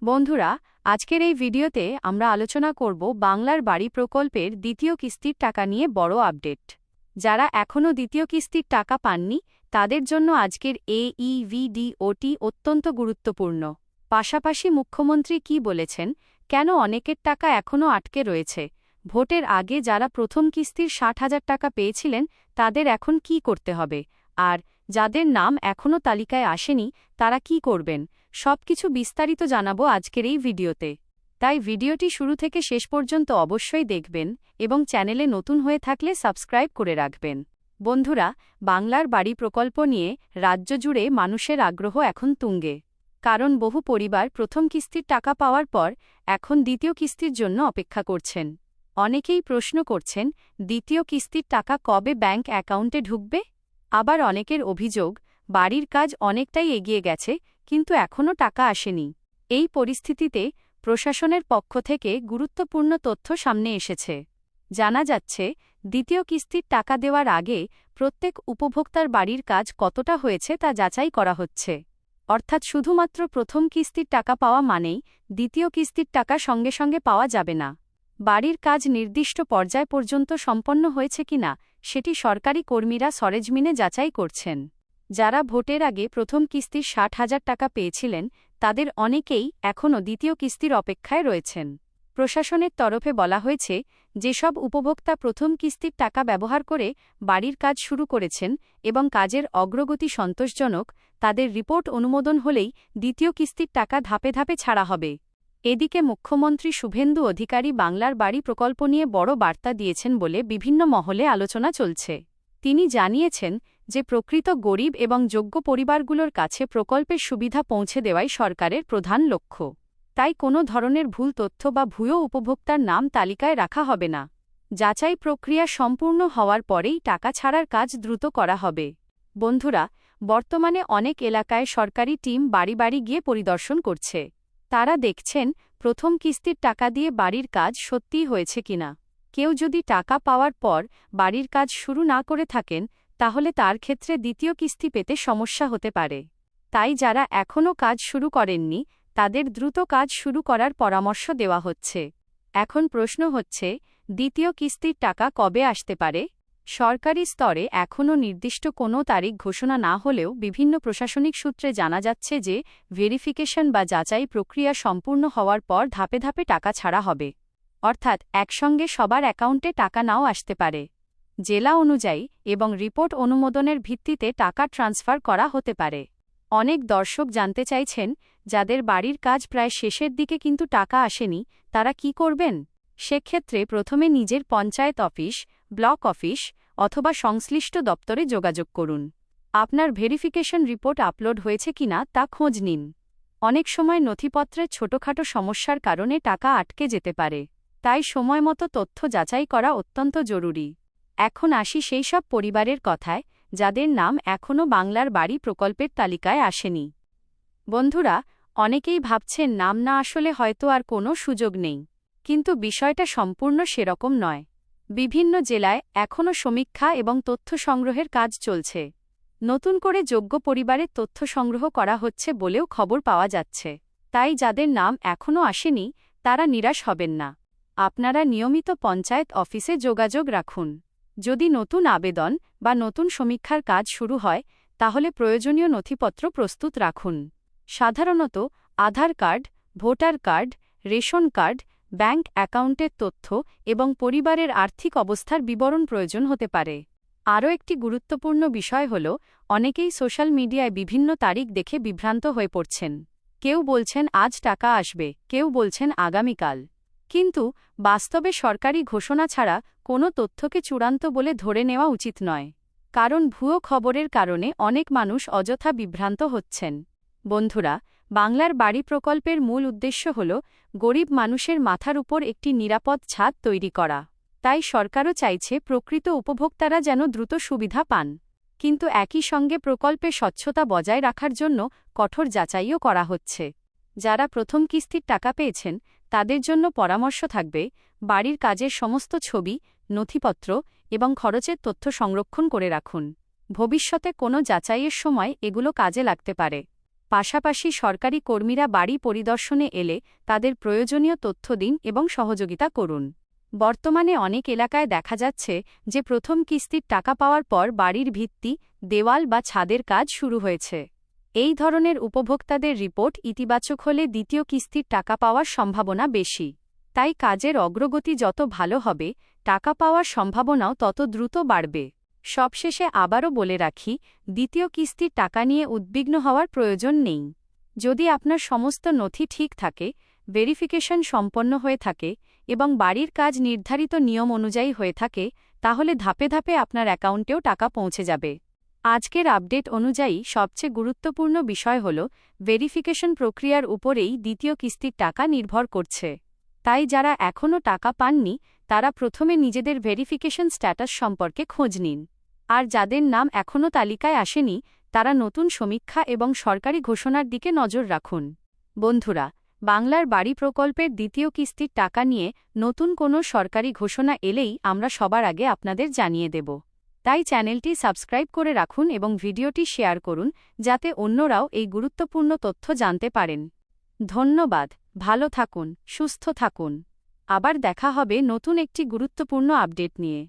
বন্ধুরা, আজকের এই ভিডিওতে আমরা আলোচনা করব বাংলার বাড়ি প্রকল্পের দ্বিতীয় কিস্তির টাকা নিয়ে বড় আপডেট। যারা এখনও দ্বিতীয় কিস্তির টাকা পাননি তাদের জন্য আজকের এই ভিডিওটি অত্যন্ত গুরুত্বপূর্ণ। পাশাপাশি মুখ্যমন্ত্রী কি বলেছেন, কেন অনেকের টাকা এখনও আটকে রয়েছে, ভোটের আগে যারা প্রথম কিস্তির ৬০,০০০ টাকা পেয়েছিলেন তাদের এখন কি করতে হবে, আর যাদের নাম এখনও তালিকায় আসেনি তারা কি করবেন, সবকিছু বিস্তারিত জানাবো আজকের এই ভিডিওতে। তাই ভিডিওটি শুরু থেকে শেষ পর্যন্ত অবশ্যই দেখবেন এবং চ্যানেলে নতুন হয়ে থাকলে সাবস্ক্রাইব করে রাখবেন। বন্ধুরা, বাংলার বাড়ি প্রকল্প নিয়ে রাজ্য জুড়ে মানুষের আগ্রহ এখন তুঙ্গে। কারণ বহু পরিবার প্রথম কিস্তির টাকা পাওয়ার পর এখন দ্বিতীয় কিস্তির জন্য অপেক্ষা করছেন। অনেকেই প্রশ্ন করছেন, দ্বিতীয় কিস্তির টাকা কবে ব্যাংক অ্যাকাউন্টে ঢুকবে। আবার অনেকের অভিযোগ, বাড়ির কাজ অনেকটাই এগিয়ে গেছে কিন্তু এখনও টাকা আসেনি। এই পরিস্থিতিতে প্রশাসনের পক্ষ থেকে গুরুত্বপূর্ণ তথ্য সামনে এসেছে। জানা যাচ্ছে, দ্বিতীয় কিস্তির টাকা দেওয়ার আগে প্রত্যেক উপভোক্তার বাড়ির কাজ কতটা হয়েছে তা যাচাই করা হচ্ছে। অর্থাৎ শুধুমাত্র প্রথম কিস্তির টাকা পাওয়া মানেই দ্বিতীয় কিস্তির টাকা সঙ্গে সঙ্গে পাওয়া যাবে না। বাড়ির কাজ নির্দিষ্ট পর্যায় পর্যন্ত সম্পন্ন হয়েছে কিনা সেটি সরকারি কর্মীরা সরেজমিনে যাচাই করছেন। যারা ভোটের আগে প্রথম কিস্তির ৬০,০০০ টাকা পেয়েছিলেন তাদের অনেকেই এখনও দ্বিতীয় কিস্তির অপেক্ষায় রয়েছেন। প্রশাসনের তরফে বলা হয়েছে, যেসব উপভোক্তা প্রথম কিস্তির টাকা ব্যবহার করে বাড়ির কাজ শুরু করেছেন এবং কাজের অগ্রগতি সন্তোষজনক, তাদের রিপোর্ট অনুমোদন হলেই দ্বিতীয় কিস্তির টাকা ধাপে ধাপে ছাড়া হবে। এদিকে মুখ্যমন্ত্রী শুভেন্দু অধিকারী বাংলার বাড়ি প্রকল্প নিয়ে বড় বার্তা দিয়েছেন বলে বিভিন্ন মহলে আলোচনা চলছে। তিনি জানিয়েছেন যে প্রকৃত গরিব এবং যোগ্য পরিবারগুলোর কাছে প্রকল্পের সুবিধা পৌঁছে দেওয়াই সরকারের প্রধান লক্ষ্য। তাই কোনো ধরনের ভুল তথ্য বা ভুয়ো উপভোক্তার নাম তালিকায় রাখা হবে না। যাচাই প্রক্রিয়া সম্পূর্ণ হওয়ার পরেই টাকা ছাড়ার কাজ দ্রুত করা হবে। বন্ধুরা, বর্তমানে অনেক এলাকায় সরকারি টিম বাড়ি বাড়ি গিয়ে পরিদর্শন করছে। তারা দেখছেন প্রথম কিস্তির টাকা দিয়ে বাড়ির কাজ সত্যিই হয়েছে কিনা। কেউ যদি টাকা পাওয়ার পর বাড়ির কাজ শুরু না করে থাকেন তাহলে তার ক্ষেত্রে দ্বিতীয় কিস্তি পেতে সমস্যা হতে পারে। তাই যারা এখনও কাজ শুরু করেননি তাদের দ্রুত কাজ শুরু করার পরামর্শ দেওয়া হচ্ছে। এখন প্রশ্ন হচ্ছে, দ্বিতীয় কিস্তির টাকা কবে আসতে পারে। সরকারি স্তরে এখনও নির্দিষ্ট কোনো তারিখ ঘোষণা না হলেও বিভিন্ন প্রশাসনিক সূত্রে জানা যাচ্ছে যে ভেরিফিকেশন বা যাচাই প্রক্রিয়া সম্পূর্ণ হওয়ার পর ধাপে ধাপে টাকা ছাড়া হবে। অর্থাৎ একসঙ্গে সবার অ্যাকাউন্টে টাকা নাও আসতে পারে। জেলা অনুযায়ী এবং রিপোর্ট অনুমোদনের ভিত্তিতে টাকা ট্রান্সফার করা হতে পারে। অনেক দর্শক জানতে চাইছেন, যাদের বাড়ির কাজ প্রায় শেষের দিকে কিন্তু টাকা আসেনি তারা কি করবেন। সেক্ষেত্রে প্রথমে নিজের পঞ্চায়েত অফিস, ব্লক অফিস অথবা সংশ্লিষ্ট দপ্তরে যোগাযোগ করুন। আপনার ভেরিফিকেশন রিপোর্ট আপলোড হয়েছে কিনা তা খোঁজ নিন। অনেক সময় নথিপত্রের ছোটখাটো সমস্যার কারণে টাকা আটকে যেতে পারে। তাই সময়মতো তথ্য যাচাই করা অত্যন্ত জরুরি। এখন আসি সেই সব পরিবারের কথায় যাদের নাম এখনও বাংলার বাড়ি প্রকল্পের তালিকায় আসেনি। বন্ধুরা, অনেকেই ভাবছেন নাম না আসলে হয়তো আর কোনো সুযোগ নেই। কিন্তু বিষয়টা সম্পূর্ণ সেরকম নয়। বিভিন্ন জেলায় এখনও সমীক্ষা এবং তথ্য সংগ্রহের কাজ চলছে। নতুন করে যোগ্য পরিবারের তথ্য সংগ্রহ করা হচ্ছে বলেও খবর পাওয়া যাচ্ছে। তাই যাদের নাম এখনও আসেনি তারা নিরাশ হবেন না। আপনারা নিয়মিত পঞ্চায়েত অফিসে যোগাযোগ রাখুন। যদি নতুন আবেদন বা নতুন সমীক্ষার কাজ শুরু হয় তাহলে প্রয়োজনীয় নথিপত্র প্রস্তুত রাখুন। সাধারণত Aadhaar card, voter card, ration card, bank অ্যাকাউন্টের তথ্য এবং পরিবারের আর্থিক অবস্থার বিবরণ প্রয়োজন হতে পারে। আরও একটি গুরুত্বপূর্ণ বিষয় হল, অনেকেই সোশ্যাল মিডিয়ায় বিভিন্ন তারিখ দেখে বিভ্রান্ত হয়ে পড়ছেন। কেউ বলছেন আজ টাকা আসবে, কেউ বলছেন আগামীকাল। কিন্তু বাস্তবে সরকারি ঘোষণা ছাড়া কোনো তথ্যকে চূড়ান্ত বলে ধরে নেওয়া উচিত নয়। কারণ ভুয়ো খবরের কারণে অনেক মানুষ অযথা বিভ্রান্ত হচ্ছেন। বন্ধুরা, বাংলার বাড়ি প্রকল্পের মূল উদ্দেশ্য হল গরিব মানুষের মাথার উপর একটি নিরাপদ ছাদ তৈরি করা। তাই সরকারও চাইছে প্রকৃত উপভোক্তারা যেন দ্রুত সুবিধা পান। কিন্তু একই সঙ্গে প্রকল্পে স্বচ্ছতা বজায় রাখার জন্য কঠোর যাচাইও করা হচ্ছে। যারা প্রথম কিস্তির টাকা পেয়েছেন তাদের জন্য পরামর্শ থাকবে, বাড়ির কাজের সমস্ত ছবি, নথিপত্র এবং খরচের তথ্য সংরক্ষণ করে রাখুন। ভবিষ্যতে কোনো যাচাইয়ের সময় এগুলো কাজে লাগতে পারে। পাশাপাশি সরকারি কর্মীরা বাড়ি পরিদর্শনে এলে তাদের প্রয়োজনীয় তথ্য দিন এবং সহযোগিতা করুন। বর্তমানে অনেক এলাকায় দেখা যাচ্ছে যে প্রথম কিস্তির টাকা পাওয়ার পর বাড়ির ভিত্তি, দেওয়াল বা ছাদের কাজ শুরু হয়েছে। এই ধরনের উপভোক্তাদের রিপোর্ট ইতিবাচক হলে দ্বিতীয় কিস্তির টাকা পাওয়ার সম্ভাবনা বেশি। তাই কাজের অগ্রগতি যত ভালো হবে, টাকা পাওয়ার সম্ভাবনাও তত দ্রুত বাড়বে। সবশেষে আবারও বলে রাখি, দ্বিতীয় কিস্তির টাকা নিয়ে উদ্বিগ্ন হওয়ার প্রয়োজন নেই। যদি আপনার সমস্ত নথি ঠিক থাকে, ভেরিফিকেশন সম্পন্ন হয়ে থাকে এবং বাড়ির কাজ নির্ধারিত নিয়ম অনুযায়ী হয়ে থাকে, তাহলে ধাপে ধাপে আপনার অ্যাকাউন্টেও টাকা পৌঁছে যাবে। আজকের আপডেট অনুযায়ী সবচেয়ে গুরুত্বপূর্ণ বিষয় হল, ভেরিফিকেশন প্রক্রিয়ার উপরেই দ্বিতীয় কিস্তির টাকা নির্ভর করছে। তাই যারা এখনও টাকা পাননি, তারা প্রথমে নিজেদের ভেরিফিকেশন স্ট্যাটাস সম্পর্কে খোঁজ নিন। আর যাদের নাম এখনও তালিকায় আসেনি, তারা নতুন সমীক্ষা এবং সরকারি ঘোষণার দিকে নজর রাখুন। বন্ধুরা, বাংলার বাড়ি প্রকল্পের দ্বিতীয় কিস্তির টাকা নিয়ে নতুন কোনো সরকারি ঘোষণা এলেই আমরা সবার আগে আপনাদের জানিয়ে দেব। তাই চ্যানেলটি সাবস্ক্রাইব করে রাখুন এবং ভিডিওটি শেয়ার করুন, যাতে অন্যরাও এই গুরুত্বপূর্ণ তথ্য জানতে পারেন। ধন্যবাদ। ভালো থাকুন, সুস্থ থাকুন। আবার দেখা হবে নতুন একটি গুরুত্বপূর্ণ আপডেট নিয়ে।